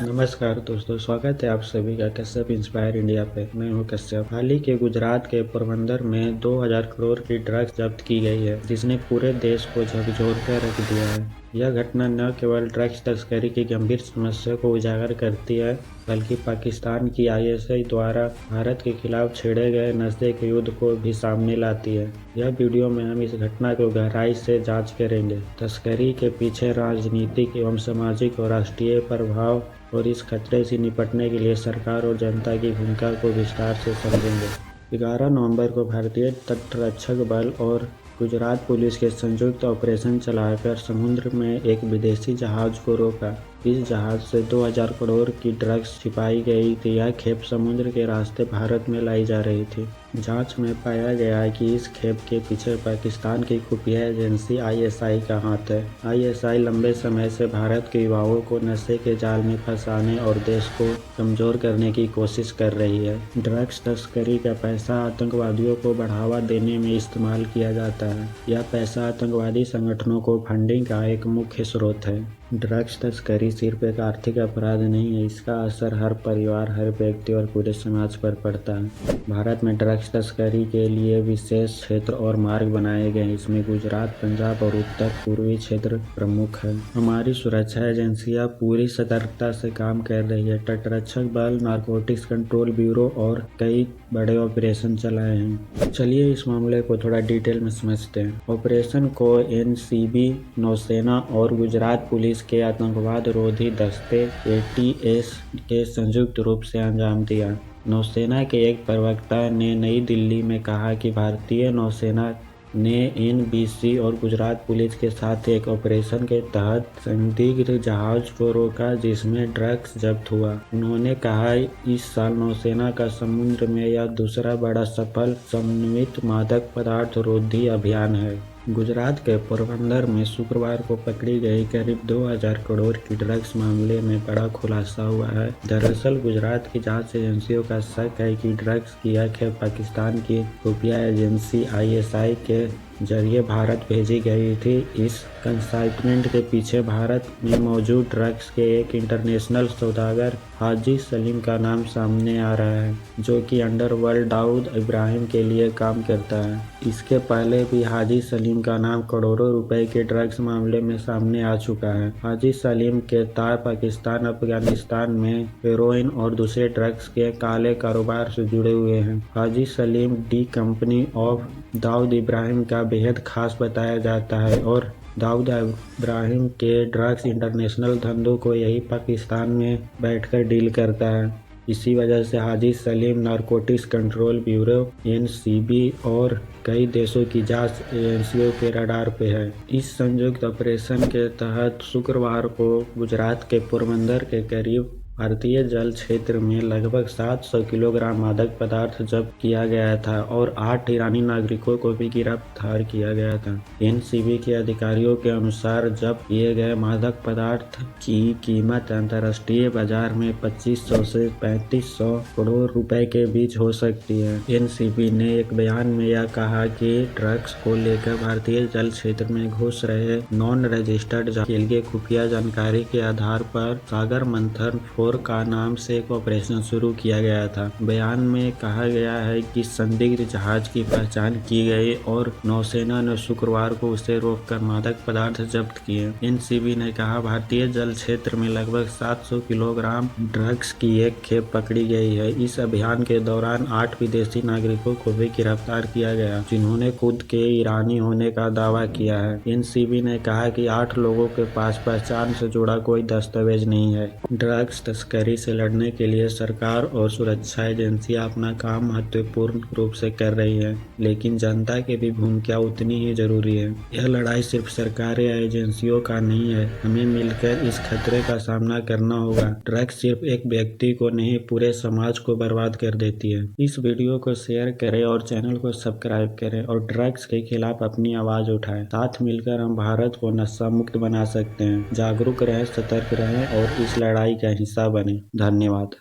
नमस्कार दोस्तों, स्वागत है आप सभी का कश्यप इंस्पायर इंडिया पे। मैं हूं कश्यप। हाल ही के गुजरात के पोरबंदर में 2000 करोड़ की ड्रग्स जब्त की गई है, जिसने पूरे देश को झकझोर कर रख दिया है। यह घटना न केवल ड्रग्स तस्करी की गंभीर समस्या को उजागर करती है, बल्कि पाकिस्तान की आईएसआई द्वारा भारत के खिलाफ छेड़े गए नशे के युद्ध को भी सामने लाती है। यह वीडियो में हम इस घटना को गहराई से जांच करेंगे, तस्करी के पीछे राजनीतिक एवं सामाजिक और राष्ट्रीय प्रभाव और इस खतरे से निपटने के लिए सरकार और जनता की भूमिका को विस्तार से समझेंगे। 11 नवंबर को भारतीय तटरक्षक बल और गुजरात पुलिस के संयुक्त ऑपरेशन चलाकर समुद्र में एक विदेशी जहाज को रोका। इस जहाज से 2000 करोड़ की ड्रग्स छिपाई गई थी। यह खेप समुद्र के रास्ते भारत में लाई जा रही थी। जांच में पाया गया है कि इस खेप के पीछे पाकिस्तान की खुफिया एजेंसी आईएसआई का हाथ है। आईएसआई लंबे समय से भारत के युवाओं को नशे के जाल में फंसाने और देश को कमजोर करने की कोशिश कर रही है। ड्रग्स तस्करी का पैसा आतंकवादियों को बढ़ावा देने में इस्तेमाल किया जाता है। यह पैसा आतंकवादी संगठनों को फंडिंग का एक मुख्य स्रोत है। ड्रग्स तस्करी सिर्फ एक आर्थिक अपराध नहीं है, इसका असर हर परिवार, हर व्यक्ति और पूरे समाज पर पड़ता है। भारत में ड्रग्स तस्करी के लिए विशेष क्षेत्र और मार्ग बनाए गए हैं। इसमें गुजरात, पंजाब और उत्तर पूर्वी क्षेत्र प्रमुख है। हमारी सुरक्षा एजेंसियां पूरी सतर्कता से काम कर रही है। तटरक्षक बल, नारकोटिक्स कंट्रोल ब्यूरो और कई बड़े ऑपरेशन चलाए हैं। चलिए इस मामले को थोड़ा डिटेल में समझते हैं। ऑपरेशन को एनसीबी, नौसेना और गुजरात पुलिस के आतंकवाद रोधी दस्ते एटीएस के संयुक्त रूप से अंजाम दिया। नौसेना के एक प्रवक्ता ने नई दिल्ली में कहा कि भारतीय नौसेना ने एनबीसी और गुजरात पुलिस के साथ एक ऑपरेशन के तहत संदिग्ध जहाज को रोका, जिसमें ड्रग्स जब्त हुआ। उन्होंने कहा, इस साल नौसेना का समुद्र में यह दूसरा बड़ा सफल समन्वित मादक पदार्थ रोधी अभियान है। गुजरात के पोरबंदर में शुक्रवार को पकड़ी गई करीब 2000 करोड़ की ड्रग्स मामले में बड़ा खुलासा हुआ है। दरअसल गुजरात की जांच एजेंसियों का शक है कि ड्रग्स की यह खेप पाकिस्तान की खुफिया एजेंसी आईएसआई के जरिए भारत भेजी गई थी। इस कंसाइनमेंट के पीछे भारत में मौजूद ड्रग्स के एक इंटरनेशनल सौदागर हाजी सलीम का नाम सामने आ रहा है, जो कि अंडरवर्ल्ड दाऊद इब्राहिम के लिए काम करता है। इसके पहले भी हाजी सलीम का नाम करोड़ों रुपए के ड्रग्स मामले में सामने आ चुका है। हाजी सलीम के तार पाकिस्तान, अफगानिस्तान में हेरोइन और दूसरे ड्रग्स के काले कारोबार से जुड़े हुए हैं। Haji Salim D company of Dawood Ibrahim का बेहद खास बताया जाता है और दाऊद इब्राहिम के ड्रग्स इंटरनेशनल धंधों को यही पाकिस्तान में बैठकर डील करता है। इसी वजह से Haji Salim narcotics control bureau NCB और कई देशों की जांच एजेंसियों के रडार पे है। इस संयुक्त ऑपरेशन के तहत शुक्रवार को गुजरात के पोरबंदर के करीब भारतीय जल क्षेत्र में लगभग 700 किलोग्राम मादक पदार्थ जब्त किया गया था और 8 ईरानी नागरिकों को भी गिरफ्तार किया गया था। एनसीबी के अधिकारियों के अनुसार जब्त किए गए मादक पदार्थ की कीमत अंतर्राष्ट्रीय बाजार में 2500 से 3500 करोड़ रुपए के बीच हो सकती है। एनसीबी ने एक बयान में यह कहा कि ड्रग्स को लेकर भारतीय जल क्षेत्र में घुस रहे नॉन रजिस्टर्ड के लिए खुफिया जानकारी के आधार पर सागर मंथन का नाम से एक ऑपरेशन शुरू किया गया था। बयान में कहा गया है कि संदिग्ध जहाज की पहचान की गई और नौसेना ने शुक्रवार को उसे रोककर मादक पदार्थ जब्त किए। एनसीबी ने कहा, भारतीय जल क्षेत्र में लगभग 700 किलोग्राम ड्रग्स की एक खेप पकड़ी गई है। इस अभियान के दौरान 8 विदेशी नागरिकों को भी गिरफ्तार किया गया, जिन्होंने खुद के ईरानी होने का दावा किया है। एनसीबी ने कहा कि 8 लोगों के पास पहचान से जुड़ा कोई दस्तावेज नहीं है। ड्रग्स तस्करी से लड़ने के लिए सरकार और सुरक्षा एजेंसियां अपना काम महत्वपूर्ण रूप से कर रही है, लेकिन जनता की भी भूमिका उतनी ही जरूरी है। यह लड़ाई सिर्फ सरकार या एजेंसियों का नहीं है, हमें मिलकर इस खतरे का सामना करना होगा। ड्रग्स सिर्फ एक व्यक्ति को नहीं, पूरे समाज को बर्बाद कर देती है। इस वीडियो को शेयर करें और चैनल को सब्सक्राइब करें और ड्रग्स के खिलाफ अपनी आवाज उठाएं। साथ मिलकर हम भारत को नशा मुक्त बना सकते हैं। जागरूक रहें, सतर्क रहें और इस लड़ाई का हिस्सा बने। धन्यवाद।